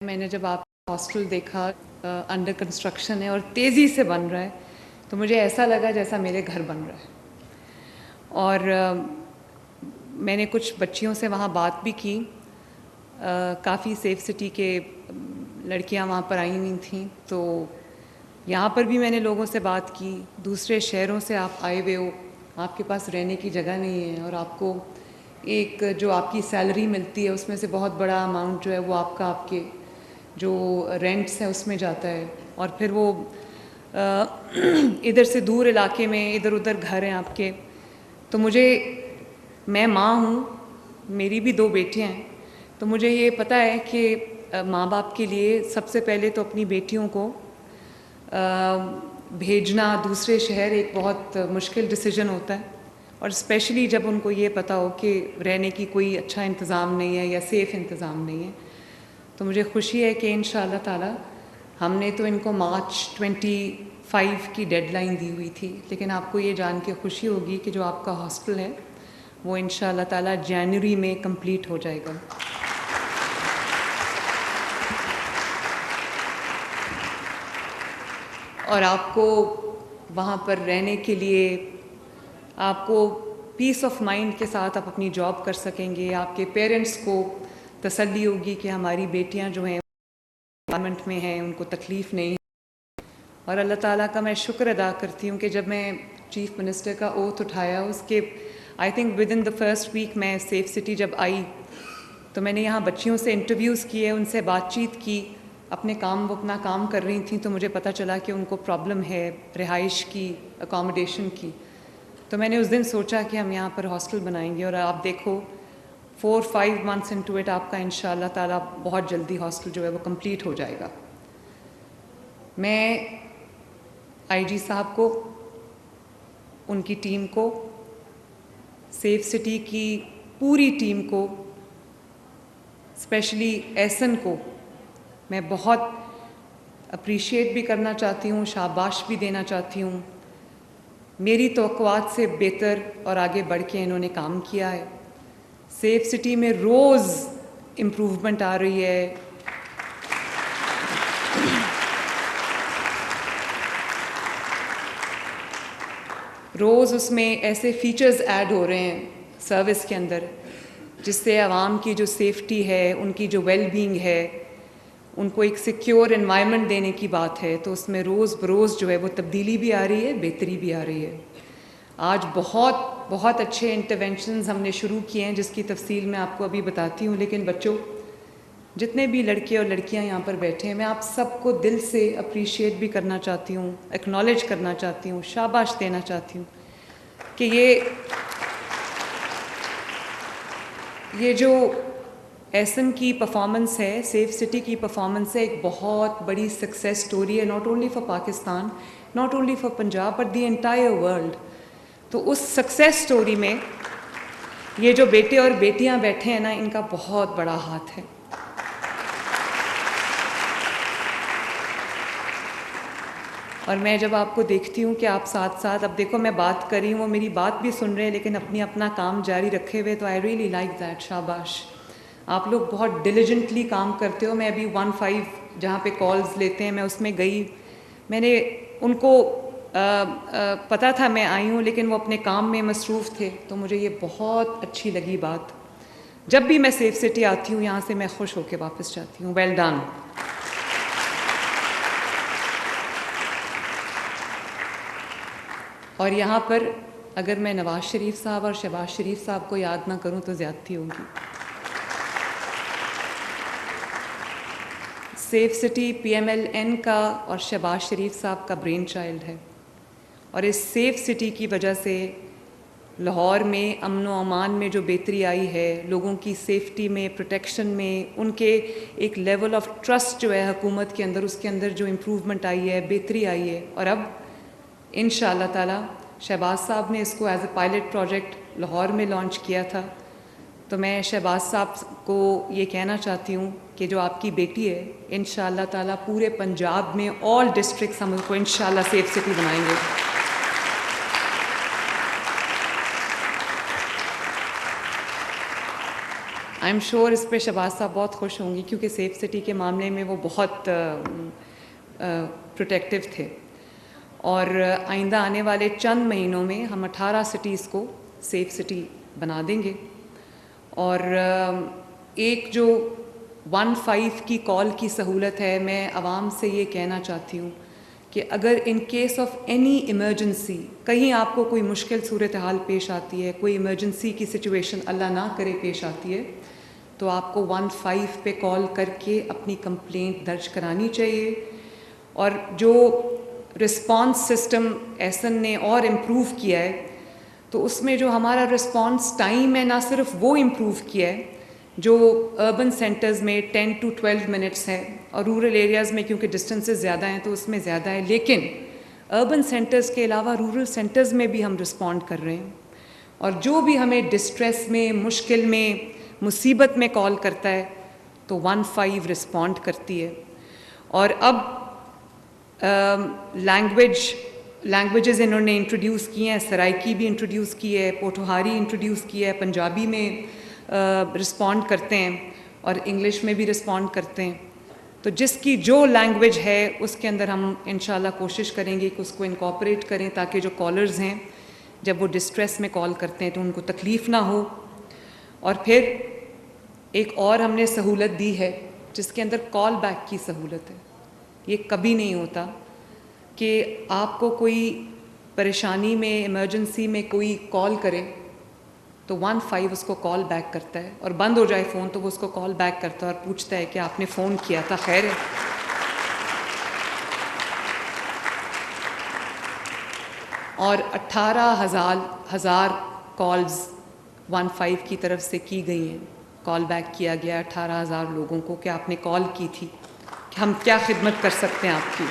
मैंने जब आप हॉस्टल देखा अंडर कंस्ट्रक्शन है और तेज़ी से बन रहा है, तो मुझे ऐसा लगा जैसा मेरे घर बन रहा है। और मैंने कुछ बच्चियों से वहाँ बात भी की। काफ़ी सेफ सिटी के लड़कियाँ वहाँ पर आई हुई थीं, तो यहाँ पर भी मैंने लोगों से बात की। दूसरे शहरों से आप आए हुए हो, आपके पास रहने की जगह नहीं है और आपको एक जो आपकी सैलरी मिलती है उसमें से बहुत बड़ा अमाउंट जो है वो आपके जो रेंट्स हैं उसमें जाता है, और फिर वो इधर से दूर इलाके में इधर उधर घर हैं आपके। तो मैं माँ हूँ, मेरी भी 2 बेटियाँ हैं, तो मुझे ये पता है कि माँ बाप के लिए सबसे पहले तो अपनी बेटियों को भेजना दूसरे शहर एक बहुत मुश्किल डिसीजन होता है, और स्पेशली जब उनको ये पता हो कि रहने की कोई अच्छा इंतज़ाम नहीं है या सेफ़ इंतज़ाम नहीं है। तो मुझे खुशी है कि इंशाअल्लाह ताला हमने तो इनको मार्च 25 की डेडलाइन दी हुई थी, लेकिन आपको ये जान के खुशी होगी कि जो आपका हॉस्टल है वो इंशाअल्लाह ताला जनवरी में कंप्लीट हो जाएगा। और आपको वहाँ पर रहने के लिए आपको पीस ऑफ माइंड के साथ आप अपनी जॉब कर सकेंगे। आपके पेरेंट्स को तसल्ली होगी कि हमारी बेटियाँ जो हैं एनवायरनमेंट में हैं, उनको तकलीफ़ नहीं है। और अल्लाह ताला का मैं शुक्र अदा करती हूँ कि जब मैं चीफ़ मिनिस्टर का ओथ उठाया, उसके I think with in the first week मैं सेफ सिटी जब आई, तो मैंने यहाँ बच्चियों से इंटरव्यूज़ किए, उनसे बातचीत की। वो अपना काम कर रही थी, तो मुझे पता चला कि उनको प्रॉब्लम है रिहाइश की, अकोमोडेशन की। तो मैंने उस दिन सोचा कि हम यहाँ पर हॉस्टल बनाएंगे, और आप देखो 4-5 मंथ्स इनटू इट आपका इंशाअल्लाह ताला बहुत जल्दी हॉस्टल जो है वो कंप्लीट हो जाएगा। मैं आईजी साहब को, उनकी टीम को, सेफ सिटी की पूरी टीम को, स्पेशली एहसन को मैं बहुत अप्रिशिएट भी करना चाहती हूँ, शाबाश भी देना चाहती हूँ। मेरी तवक्कुआत से बेहतर और आगे बढ़ के इन्होंने काम किया है। सेफ सिटी में रोज़ इम्प्रूवमेंट आ रही है। रोज़ उसमें ऐसे फीचर्स ऐड हो रहे हैं सर्विस के अंदर, जिससे आवाम की जो सेफ्टी है, उनकी जो वेल बीइंग है, उनको एक सिक्योर एनवायरनमेंट देने की बात है। तो उसमें रोज़ बरोज़ जो है वो तब्दीली भी आ रही है, बेहतरी भी आ रही है। आज बहुत अच्छे इंटरवेंशंस हमने शुरू किए हैं, जिसकी तफसील मैं आपको अभी बताती हूँ। लेकिन बच्चों, जितने भी लड़के और लड़कियाँ यहाँ पर बैठे हैं, मैं आप सबको दिल से अप्रिशिएट भी करना चाहती हूँ, एक्नॉलेज करना चाहती हूँ, शाबाश देना चाहती हूँ कि ये जो एहसन की परफॉर्मेंस है, सेफ सिटी की परफॉर्मेंस है, एक बहुत बड़ी सक्सेस स्टोरी है, not only for Pakistan, not only for Punjab, but the entire world. तो उस सक्सेस स्टोरी में ये जो बेटे और बेटियां बैठे हैं ना, इनका बहुत बड़ा हाथ है। और मैं जब आपको देखती हूँ कि आप साथ साथ, अब देखो मैं बात कर रही हूँ, वो मेरी बात भी सुन रहे हैं, लेकिन अपना काम जारी रखे हुए, तो आई रियली लाइक दैट, शाबाश। आप लोग बहुत डिलिजेंटली काम करते हो। मैं अभी 15 जहाँ पे कॉल्स लेते हैं, मैं उसमें गई, मैंने उनको पता था मैं आई हूँ, लेकिन वो अपने काम में मसरूफ़ थे, तो मुझे ये बहुत अच्छी लगी बात। जब भी मैं सेफ सिटी आती हूँ यहाँ से, मैं खुश होकर वापस जाती हूँ। Well done. और यहाँ पर अगर मैं नवाज़ शरीफ साहब और शहबाज शरीफ साहब को याद ना करूँ तो ज़्यादती होगी। सेफ सिटी PMLN का और शहबाज शरीफ साहब का ब्रेन चाइल्ड है, और इस सेफ सिटी की वजह से लाहौर में अमन व अमान में जो बेहतरी आई है, लोगों की सेफ्टी में, प्रोटेक्शन में, उनके एक लेवल ऑफ ट्रस्ट जो है हुकूमत के अंदर, उसके अंदर जो इम्प्रूवमेंट आई है, बेहतरी आई है। और अब इंशाअल्लाह ताला शहबाज साहब ने इसको as a pilot project Lahore में लॉन्च किया था। तो मैं शहबाज साहब को ये कहना चाहती हूँ कि जो आपकी बेटी है, इंशाअल्लाह ताला पूरे पंजाब में ऑल डिस्ट्रिक्ट्स हम उसको इंशाअल्लाह सेफ सिटी बनाएंगे। आई एम श्योर इस पे शहबाज साहब बहुत खुश होंगी, क्योंकि सेफ सिटी के मामले में वो बहुत प्रोटेक्टिव थे। और आइंदा आने वाले चंद महीनों में हम 18 सिटीज़ को सेफ सिटी बना देंगे। और एक जो 15 की कॉल की सहूलत है, मैं आवाम से ये कहना चाहती हूँ कि अगर in case of any emergency कहीं आपको कोई मुश्किल सूरत हाल पेश आती है, कोई इमरजेंसी की सिचुएशन अल्लाह ना करे पेश आती है, तो आपको 15 पे कॉल करके अपनी कंप्लेंट दर्ज करानी चाहिए। और जो रिस्पांस सिस्टम एहसन ने और इम्प्रूव किया है, तो उसमें जो हमारा रिस्पांस टाइम है ना सिर्फ वो इम्प्रूव किया है, जो अर्बन सेंटर्स में 10 to 12 मिनट्स है और रूरल एरियाज़ में क्योंकि डिस्टेंसेस ज़्यादा हैं तो उसमें ज़्यादा है, लेकिन अर्बन सेंटर्स के अलावा रूरल सेंटर्स में भी हम रिस्पॉन्ड कर रहे हैं। और जो भी हमें डिस्ट्रेस में, मुश्किल में, मुसीबत में कॉल करता है तो 15 रिस्पॉन्ड करती है। और अब लैंग्वेजेस इन्होंने इंट्रोड्यूस किए हैं, सराइकी भी इंट्रोड्यूस की है, पोठोहारी इंट्रोड्यूस की है, पंजाबी में रिस्पॉन्ड करते हैं और इंग्लिश में भी रिस्पॉन्ड करते हैं। तो जिसकी जो लैंग्वेज है उसके अंदर हम इंशाल्लाह कोशिश करेंगे कि उसको इनकॉर्पोरेट करें, ताकि जो कॉलर्स हैं जब वो डिस्ट्रेस में कॉल करते हैं तो उनको तकलीफ़ ना हो। और फिर एक और हमने सहूलत दी है जिसके अंदर कॉल बैक की सहूलत है। ये कभी नहीं होता कि आपको कोई परेशानी में, इमरजेंसी में कोई कॉल करे तो 15 उसको कॉल बैक करता है, और बंद हो जाए फ़ोन तो वो उसको कॉल बैक करता है और पूछता है कि आपने फ़ोन किया था, खैर है। और 18,000 कॉल्स 15 की तरफ से की गई हैं, कॉल बैक किया गया 18,000 लोगों को कि आपने कॉल की थी, कि हम क्या खिदमत कर सकते हैं आपकी।